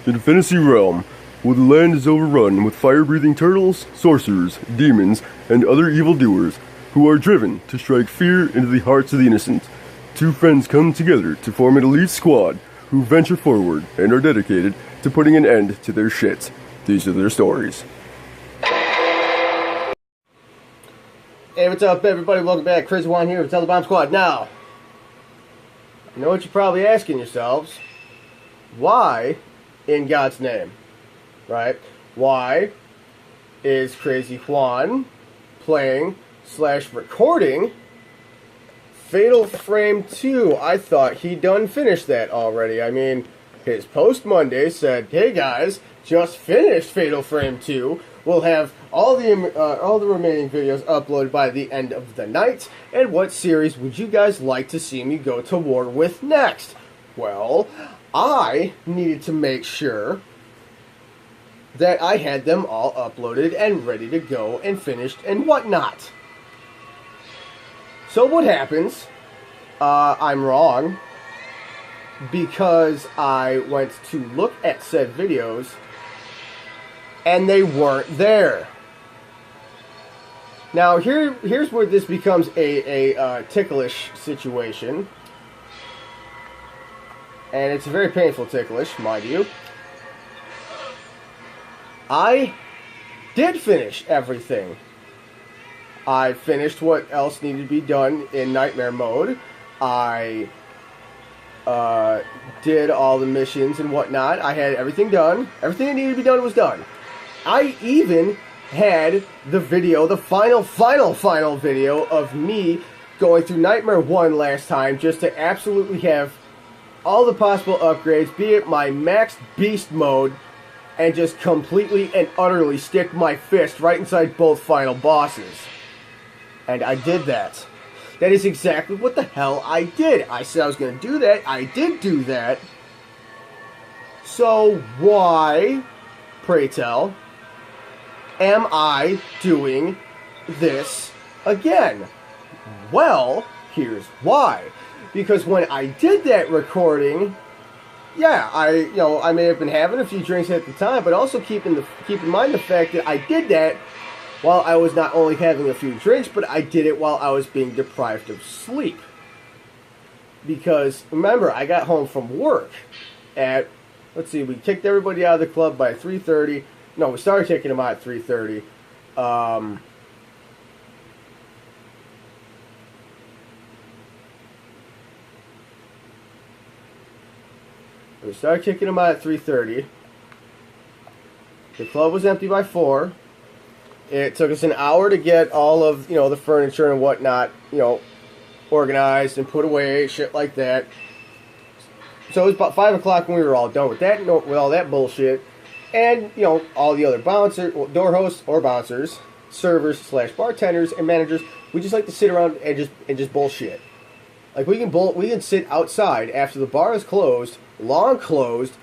in the fantasy realm, where the land is overrun with fire-breathing turtles, sorcerers, demons, and other evildoers who are driven to strike fear into the hearts of the innocent. Two friends come together to form an elite squad who venture forward and are dedicated to putting an end to their shit. These are their stories. Hey, what's up, everybody? Welcome back. Chris Wan here with Telebomb Squad. Now, I know what you're probably asking yourselves. Why, in God's name, right? Why is Crazy Juan playing / recording Fatal Frame 2? I thought he done finished that already. I mean, his post Monday said, "Hey guys, just finished Fatal Frame 2. We'll have all the remaining videos uploaded by the end of the night. And what series would you guys like to see me go to war with next?" Well, I needed to make sure that I had them all uploaded and ready to go and finished and whatnot. So what happens? I'm wrong, because I went to look at said videos and they weren't there. Now here's where this becomes a ticklish situation, and it's a very painful ticklish, mind you. I did finish everything. I finished what else needed to be done in Nightmare mode. I did all the missions and whatnot. I had everything done. Everything that needed to be done was done. I even had the video, the final video of me going through Nightmare 1 last time, just to absolutely have all the possible upgrades, be it my max beast mode, and just completely and utterly stick my fist right inside both final bosses. And I did that. That is exactly what the hell I did. I said I was going to do that. I did do that. So why, pray tell, am I doing this again? Well, here's why. Because when I did that recording, yeah, I may have been having a few drinks at the time, but also keep in mind the fact that I did that while I was not only having a few drinks, but I did it while I was being deprived of sleep. Because remember, I got home from work at, let's see, we kicked everybody out of the club by 3:30. No, we started kicking them out at 3:30. We started kicking them out at 3:30. The club was empty by 4. It took us an hour to get all of, the furniture and whatnot, organized and put away, shit like that. So it was about 5 o'clock when we were all done with that, with all that bullshit. And, all the other door hosts or bouncers, servers / bartenders and managers, we just like to sit around and just bullshit. Like we can sit outside after the bar is closed, long closed,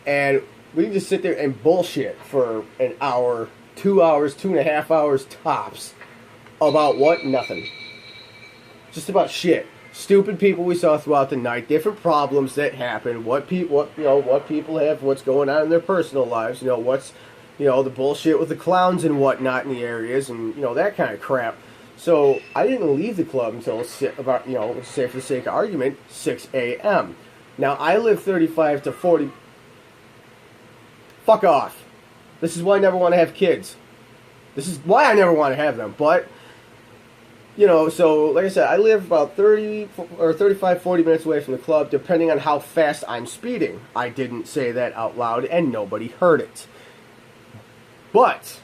and we can just sit there and bullshit for an hour, 2 hours, 2.5 hours tops. About what? Nothing. Just about shit. Stupid people we saw throughout the night, different problems that happen, what people have, what's going on in their personal lives, what's, the bullshit with the clowns and whatnot in the areas, and, that kind of crap. So, I didn't leave the club until about, let's say for the sake of argument, 6 a.m. Now, I live 35 to 40... Fuck off. This is why I never want to have kids. This is why I never want to have them, but... so, like I said, I live about 30 or 35, 40 minutes away from the club, depending on how fast I'm speeding. I didn't say that out loud, and nobody heard it. But,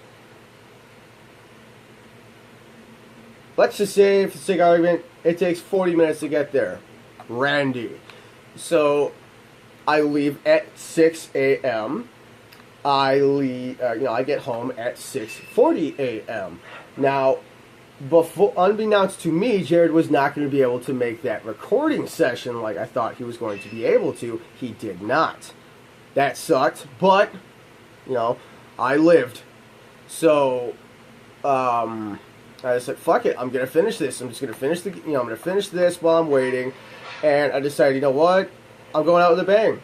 let's just say, for the sake of argument, it takes 40 minutes to get there. Randy. So, I leave at 6 a.m., I get home at 6:40 a.m. Now, unbeknownst to me, Jared was not going to be able to make that recording session like I thought he was going to be able to. He did not. That sucked, but, I lived. So, I said, fuck it, I'm going to finish this. I'm just going to finish I'm going to finish this while I'm waiting. And I decided, you know what? I'm going out with a bang,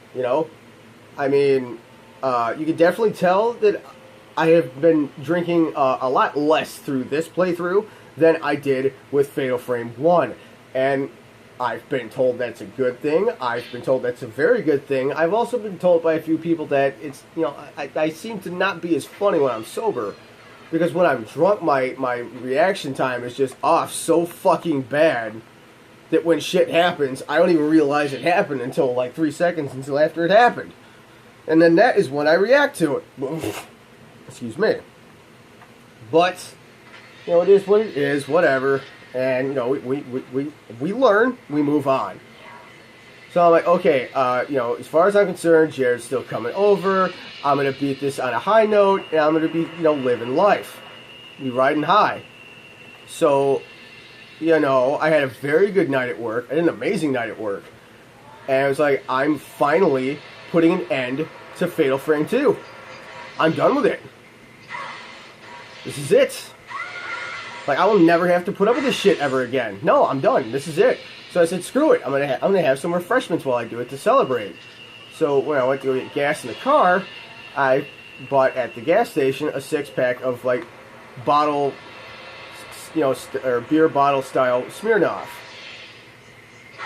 I mean, You can definitely tell that I have been drinking a lot less through this playthrough than I did with Fatal Frame 1. And I've been told that's a good thing. I've been told that's a very good thing. I've also been told by a few people that it's, you know, I seem to not be as funny when I'm sober. Because when I'm drunk, my reaction time is just off so fucking bad that when shit happens, I don't even realize it happened until like 3 seconds until after it happened. And then that is when I react to it. Excuse me. But, you know, it is what it is, whatever. And, you know, we learn, we move on. So I'm like, okay, you know, as far as I'm concerned, Jared's still coming over. I'm going to beat this on a high note, and I'm going to be, you know, living life. Be riding high. So, you know, I had a very good night at work. I had an amazing night at work. And I was like, I'm finally putting an end to Fatal Frame 2. I'm done with it. This is it. Like, I will never have to put up with this shit ever again. No, I'm done. This is it. So I said, screw it. I'm gonna have some refreshments while I do it to celebrate. So when I went to go get gas in the car, I bought at the gas station a 6-pack of like bottle, you know, or beer bottle style Smirnoff.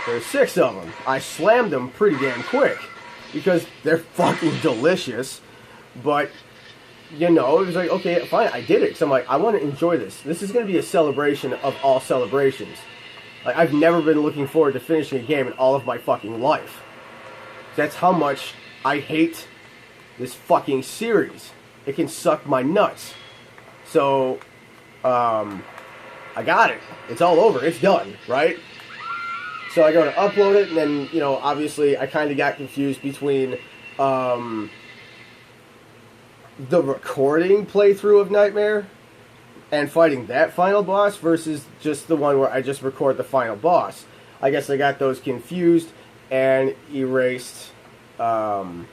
There's 6 of them. I slammed them pretty damn quick because they're fucking delicious. But you know, it was like, okay, fine, I did it. Because I'm like, I want to enjoy this. This is going to be a celebration of all celebrations. Like, I've never been looking forward to finishing a game in all of my fucking life. That's how much I hate this fucking series. It can suck my nuts. So, I got it. It's all over. It's done, right? So I go to upload it, and then, you know, obviously I kind of got confused between, the recording playthrough of Nightmare and fighting that final boss versus just the one where I just record the final boss. I guess I got those confused and erased the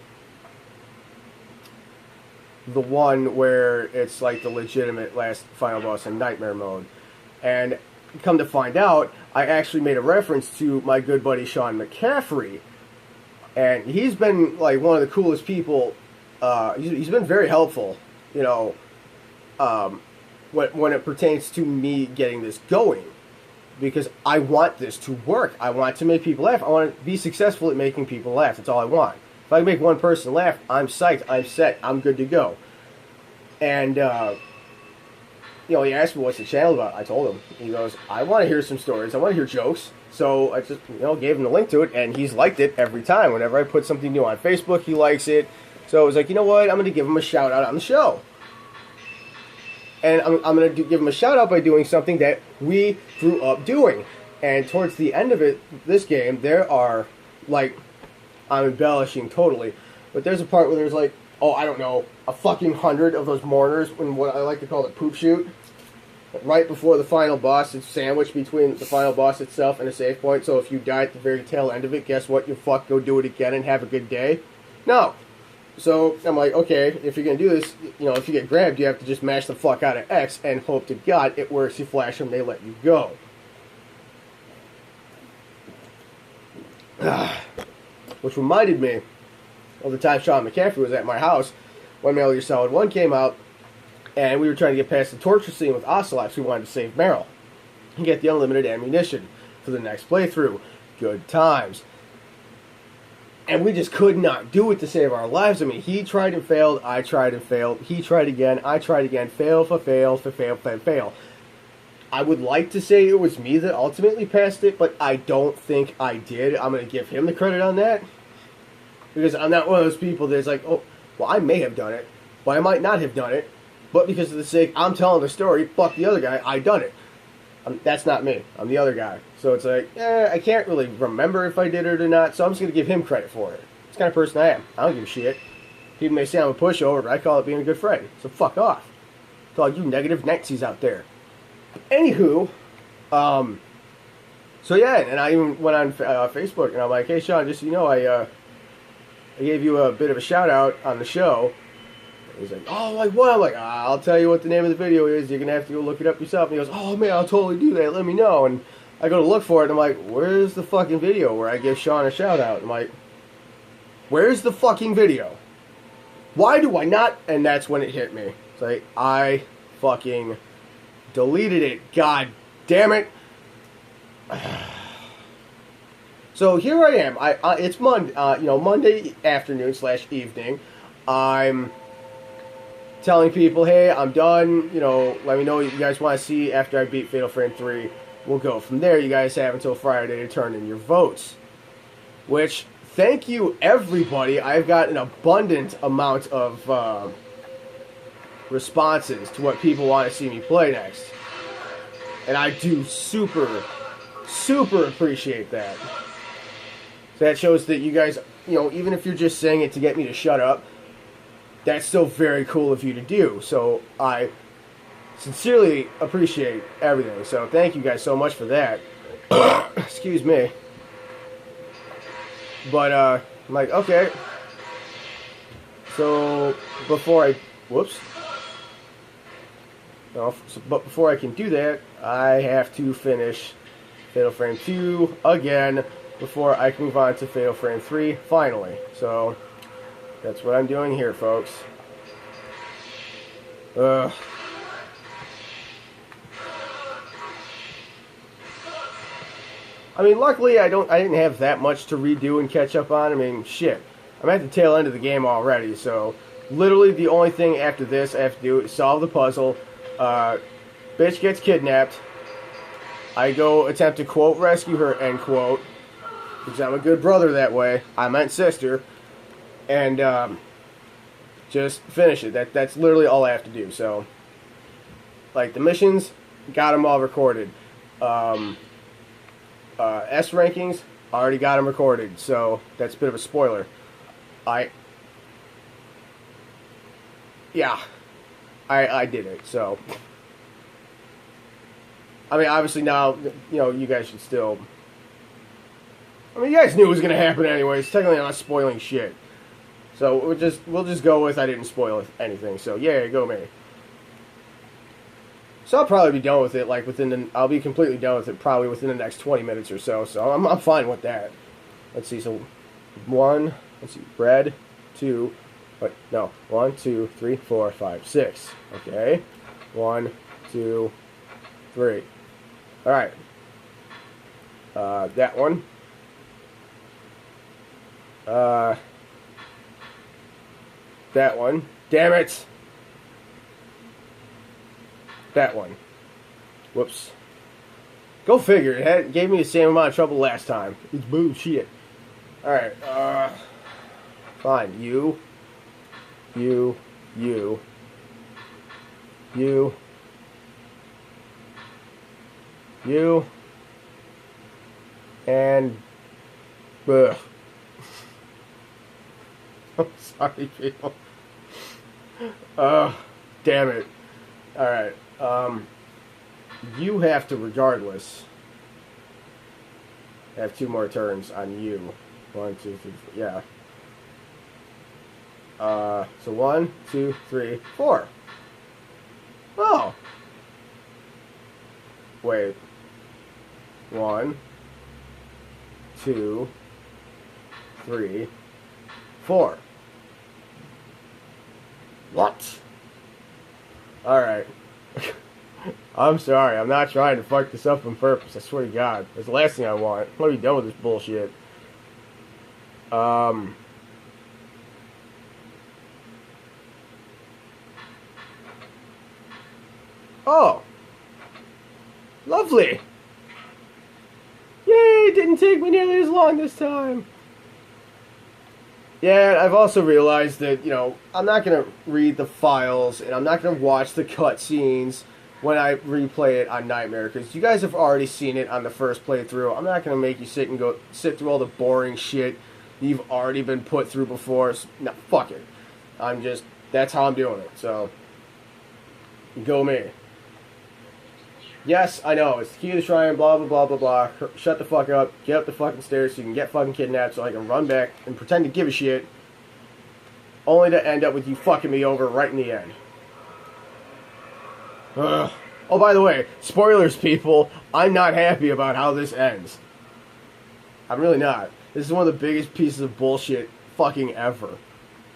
one where it's like the legitimate last final boss in Nightmare mode. And come to find out, I actually made a reference to my good buddy Sean McCaffrey. And he's been like one of the coolest people. He's been very helpful, you know, when it pertains to me getting this going, because I want this to work. I want to make people laugh. I want to be successful at making people laugh. That's all I want. If I can make one person laugh, I'm psyched. I'm set. I'm good to go. And, you know, he asked me what's the channel about. I told him. He goes, I want to hear some stories. I want to hear jokes. So I just, you know, gave him the link to it, and he's liked it every time. Whenever I put something new on Facebook, he likes it. So I was like, you know what? I'm going to give him a shout out on the show. And I'm going to give him a shout out by doing something that we grew up doing. And towards the end of it, this game, there are, like, I'm embellishing totally, but there's a part where there's like, oh, I don't know, a fucking 100 of those mourners in what I like to call the poop chute. Right before the final boss, it's sandwiched between the final boss itself and a save point. So if you die at the very tail end of it, guess what? You go do it again and have a good day. No. So I'm like, okay, if you're going to do this, you know, if you get grabbed, you have to just mash the fuck out of X and hope to God it works. You flash them, they let you go. Which reminded me of the time Sean McCaffrey was at my house when Metal Gear Solid 1 came out, and we were trying to get past the torture scene with Ocelots. We wanted to save Meryl and get the unlimited ammunition for the next playthrough. Good times. And we just could not do it to save our lives. I mean, he tried and failed, I tried and failed, he tried again, I tried again, fail. I would like to say it was me that ultimately passed it, but I don't think I did. I'm going to give him the credit on that. Because I'm not one of those people that's like, oh, well, I may have done it, but I might not have done it. But because of the sake, I'm telling the story, fuck the other guy, I done it. That's not me. I'm the other guy. So it's like, I can't really remember if I did it or not, so I'm just going to give him credit for it. It's the kind of person I am. I don't give a shit. People may say I'm a pushover, but I call it being a good friend. So fuck off. To all you negative Nazis out there. Anywho, so yeah, and I even went on Facebook, and I'm like, hey, Sean, just so you know, I gave you a bit of a shout-out on the show. He's like, oh, like what? I'm like, I'll tell you what the name of the video is. You're going to have to go look it up yourself. And he goes, oh, man, I'll totally do that. Let me know. And I go to look for it, and I'm like, where's the fucking video where I give Sean a shout-out? I'm like, where's the fucking video? Why do I not? And that's when it hit me. It's like, I fucking deleted it. God damn it. So here I am. It's Monday afternoon / evening. I'm telling people, hey, I'm done. Let me know what you guys want to see after I beat Fatal Frame 3. We'll go from there. You guys have until Friday to turn in your votes. Which, thank you, everybody. I've got an abundant amount of responses to what people want to see me play next. And I do super appreciate that. So that shows that you guys, even if you're just saying it to get me to shut up, that's still very cool of you to do. So I sincerely appreciate everything. So thank you guys so much for that. Excuse me. But, I'm like, okay. So, but before I can do that, I have to finish Fatal Frame 2 again before I can move on to Fatal Frame 3 finally. So, that's what I'm doing here, folks. I mean, luckily I didn't have that much to redo and catch up on. I mean, shit. I'm at the tail end of the game already, so literally the only thing after this I have to do is solve the puzzle. Bitch gets kidnapped. I go attempt to, quote, rescue her, end quote, because I'm a good brother that way. I meant sister. And, just finish it. That's literally all I have to do, so. Like, the missions, got them all recorded. S rankings, already got them recorded, so that's a bit of a spoiler. I did it, so. I mean, obviously now, you guys should still. I mean, you guys knew it was going to happen anyways. Technically, I'm not spoiling shit. So we'll just go with I didn't spoil anything. So yeah, go me. So I'll probably be done with it, like I'll be completely done with it probably within the next 20 minutes or so. So I'm fine with that. Let's see. So 1, let's see, bread, 2, 1, 2, 3, 4, 5, 6. Okay, 1, 2, 3. All right. That one. That one. Damn it! That one. Whoops. Go figure. It gave me the same amount of trouble last time. It's bullshit. Alright, fine. You. And... Ugh. I'm sorry, people. Damn it. Alright, you have to, regardless, have 2 more turns on you. 1, 2, 3, 4, yeah. So 1, 2, 3, 4. Oh! Wait. 1, 2, 3, 4. What? Alright. I'm sorry, I'm not trying to fuck this up on purpose, I swear to God. That's the last thing I want. I'm gonna be done with this bullshit. Oh! Lovely! Yay! It didn't take me nearly as long this time! Yeah, I've also realized that, I'm not going to read the files, and I'm not going to watch the cutscenes when I replay it on Nightmare, because you guys have already seen it on the first playthrough. I'm not going to make you sit through all the boring shit you've already been put through before. No, fuck it. That's how I'm doing it, so, go me. Yes, I know, it's the key to the shrine, blah, blah, blah, blah, blah. Shut the fuck up, get up the fucking stairs so you can get fucking kidnapped so I can run back and pretend to give a shit, only to end up with you fucking me over right in the end. Ugh. Oh, by the way, spoilers, people, I'm not happy about how this ends. I'm really not. This is one of the biggest pieces of bullshit fucking ever.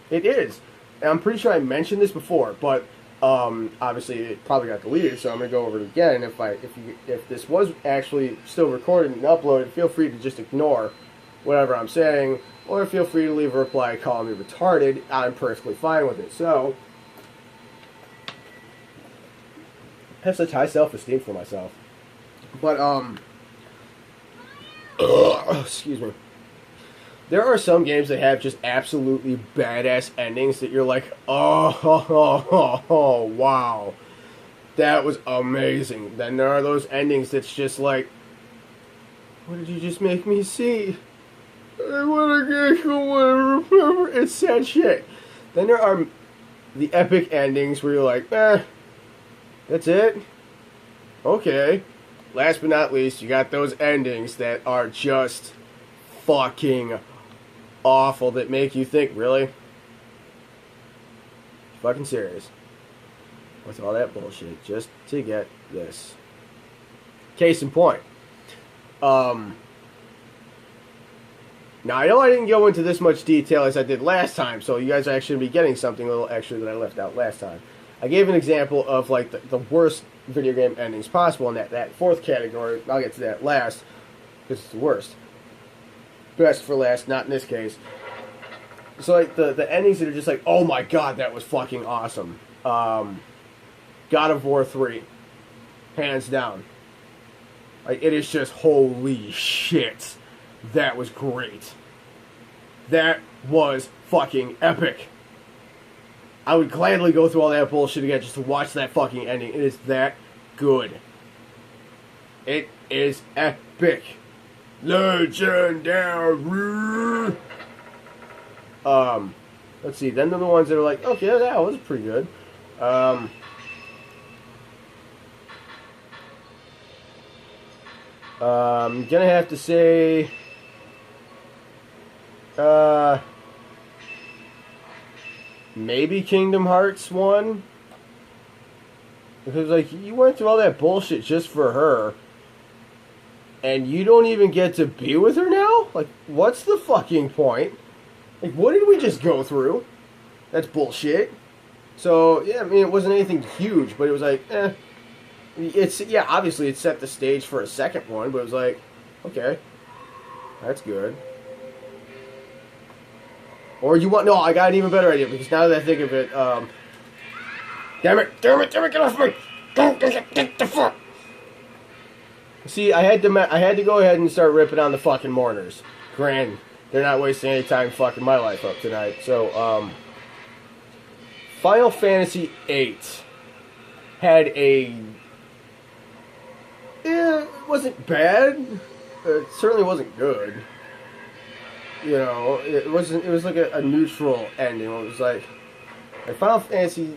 It is. And I'm pretty sure I mentioned this before, but obviously it probably got deleted, so I'm gonna go over it again. If this was actually still recorded and uploaded, feel free to just ignore whatever I'm saying, or feel free to leave a reply calling me retarded. I'm perfectly fine with it. So I have such high self-esteem for myself. But excuse me. There are some games that have just absolutely badass endings that you're like, oh, wow, that was amazing. Then there are those endings that's just like, what did you just make me see? I want to remember. It's sad shit. Then there are the epic endings where you're like, that's it? Okay. Last but not least, you got those endings that are just fucking awful, that make you think, really? Fucking serious. With all that bullshit just to get this. Case in point. Now, I know I didn't go into this much detail as I did last time, so you guys are actually going to be getting something a little extra that I left out last time. I gave an example of, like, the worst video game endings possible in that fourth category. I'll get to that last, because it's the worst. Best for last, not in this case. So, like, the endings that are just like, oh my god, that was fucking awesome. God of War 3. Hands down. Like, it is just, holy shit. That was great. That was fucking epic. I would gladly go through all that bullshit again just to watch that fucking ending. It is that good. It is epic. Legendary. Let's see. Then they're the ones that are like, okay, that was pretty good. I'm gonna have to say, maybe Kingdom Hearts 1. Because, like, you went through all that bullshit just for her, and you don't even get to be with her now? Like, what's the fucking point? Like, what did we just go through? That's bullshit. So, yeah, I mean, it wasn't anything huge, but it was like, yeah, obviously it set the stage for a second one, but it was like, okay, that's good. Or you want, no, I got an even better idea, because now that I think of it, damn it, get off me! Don't get the fuck! See, I had to go ahead and start ripping on the fucking mourners. Grand, they're not wasting any time fucking my life up tonight. So, Final Fantasy VIII had it wasn't bad. It certainly wasn't good. You know, it was like a neutral ending. It was like Final Fantasy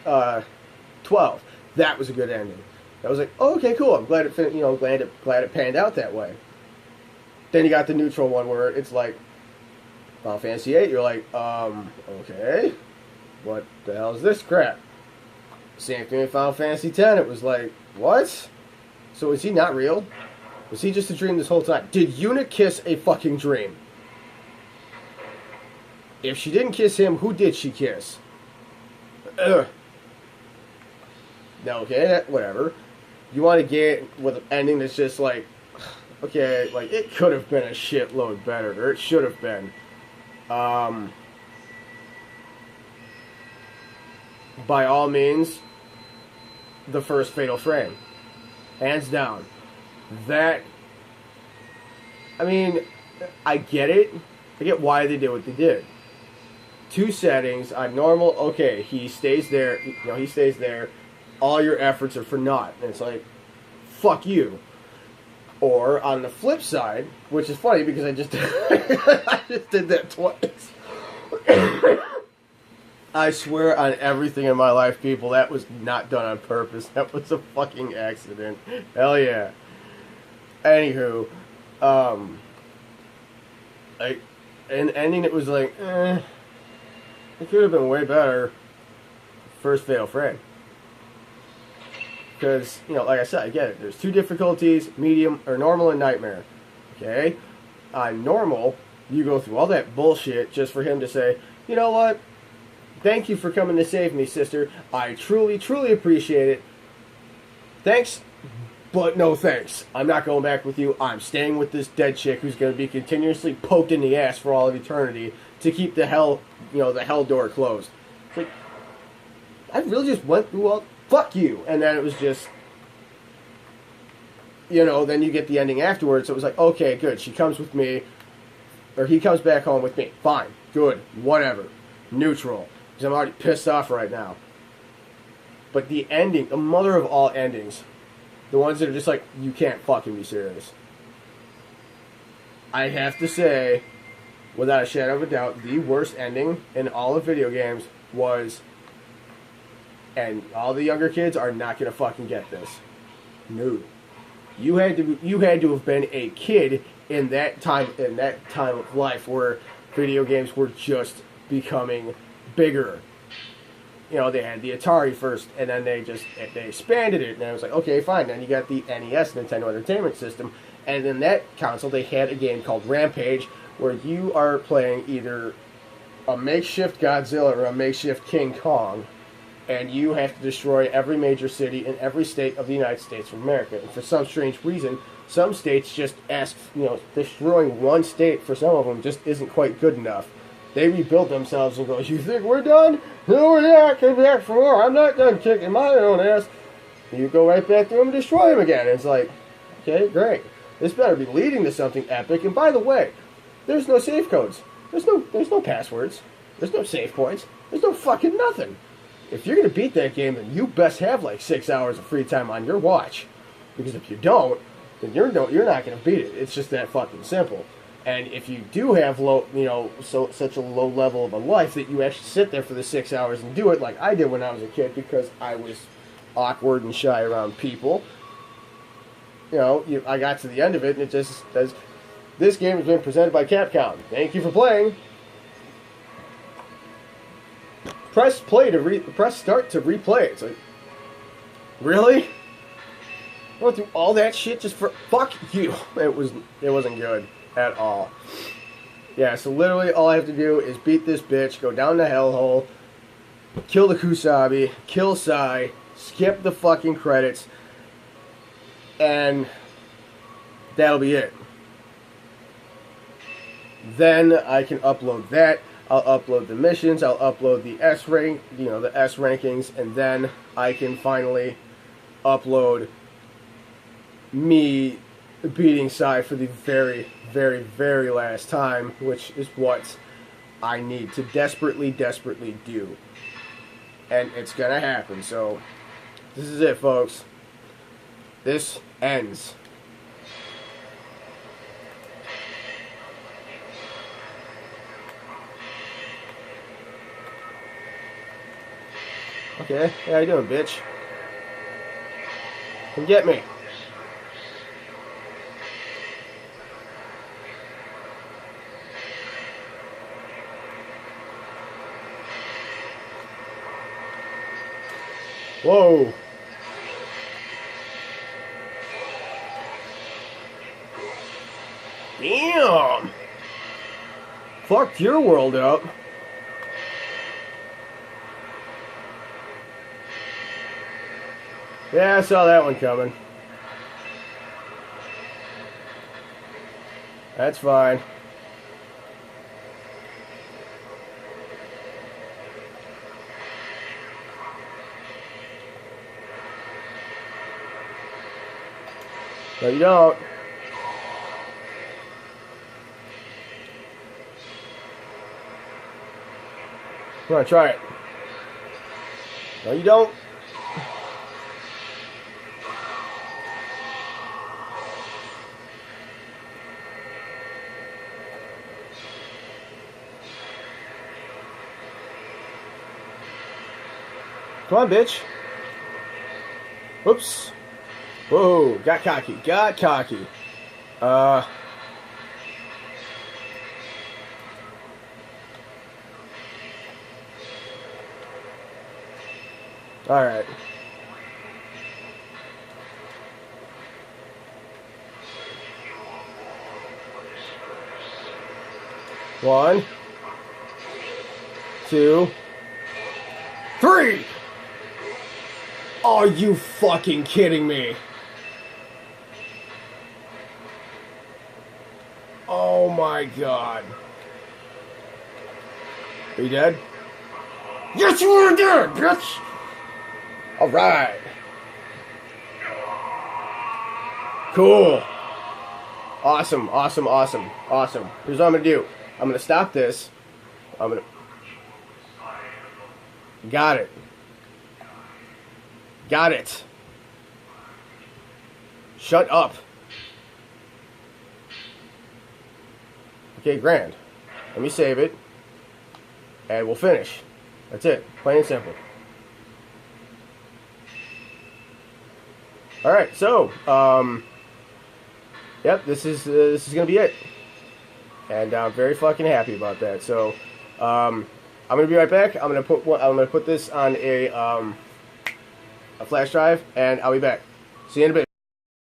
12. That was a good ending. I was like, oh, okay, cool. I'm glad it glad it panned out that way. Then you got the neutral one where it's like Final Fantasy VIII. You're like, okay, what the hell is this crap? Same thing with Final Fantasy X. It was like, what? So is he not real? Was he just a dream this whole time? Did Yuna kiss a fucking dream? If she didn't kiss him, who did she kiss? Ugh. No, okay, whatever. You want to get with an ending that's just like, okay, like, it could have been a shitload better, or it should have been. By all means, the first Fatal Frame. Hands down. That, I mean, I get it. I get why they did what they did. 2 settings on normal, okay, he stays there, he stays there. All your efforts are for naught. And it's like, fuck you. Or on the flip side, which is funny because I just I just did that twice. I swear on everything in my life, people, that was not done on purpose. That was a fucking accident. Hell yeah. Anywho, like, an ending that was like, it could have been way better. First Fatal Frame. Because, like I said, I get it. There's 2 difficulties, medium, or normal and nightmare. Okay? On normal, you go through all that bullshit just for him to say, you know what? Thank you for coming to save me, sister. I truly, truly appreciate it. Thanks, but no thanks. I'm not going back with you. I'm staying with this dead chick who's going to be continuously poked in the ass for all of eternity to keep the hell door closed. It's like, I really just went through all, fuck you. And then it was just, then you get the ending afterwards. So it was like, okay, good. She comes with me, or he comes back home with me. Fine, good, whatever. Neutral. Because I'm already pissed off right now. But the ending, the mother of all endings, the ones that are just like, you can't fucking be serious. I have to say, without a shadow of a doubt, the worst ending in all of video games was, and all the younger kids are not gonna fucking get this. No. You had to have been a kid in that time of life where video games were just becoming bigger. They had the Atari first, and then they expanded it, and I was like, okay, fine. Then you got the NES, Nintendo Entertainment System, and in that console they had a game called Rampage, where you are playing either a makeshift Godzilla or a makeshift King Kong, and you have to destroy every major city in every state of the United States of America. And for some strange reason, some states just ask, destroying one state for some of them just isn't quite good enough. They rebuild themselves and go, you think we're done? No, we're not. Come back for more. I'm not done kicking my own ass. You go right back to them and destroy them again. It's like, okay, great. This better be leading to something epic. And by the way, there's no save codes. There's no passwords. There's no save points. There's no fucking nothing. If you're going to beat that game, then you best have like 6 hours of free time on your watch. Because if you don't, then you're not going to beat it. It's just that fucking simple. And if you do have such a low level of a life that you actually sit there for the 6 hours and do it like I did when I was a kid because I was awkward and shy around people, I got to the end of it and it just says, this game has been presented by Capcom. Thank you for playing. Press start to replay it. It's like, really? I went through all that shit just for fuck you. It wasn't good at all. Yeah, so literally all I have to do is beat this bitch, go down the hellhole, kill the Kusabi, kill Sai, skip the fucking credits, and that'll be it. Then I can upload that. I'll upload the missions, I'll upload the S rankings, and then I can finally upload me beating Sai for the very, very, very last time, which is what I need to desperately, desperately do. And it's gonna happen, so this is it, folks. This ends. Okay, how you doing, bitch? Come get me. Whoa. Damn. Fucked your world up. Yeah, I saw that one coming. That's fine. No, you don't. Come on, try it. No, you don't. Come on, bitch. Whoops. Whoa, got cocky. Alright. One, two, 3. Are you fucking kidding me? Oh my god. Are you dead? Yes, you are dead, bitch! Alright. Cool. Awesome, awesome, awesome, awesome. Here's what I'm gonna do. I'm gonna stop this. Got it. Got it. Shut up. Okay, grand. Let me save it. And we'll finish. That's it. Plain and simple. Alright, so, yep, this is gonna be it. And I'm very fucking happy about that. So, I'm gonna be right back. I'm gonna put this on a flash drive, and I'll be back. See you in a bit.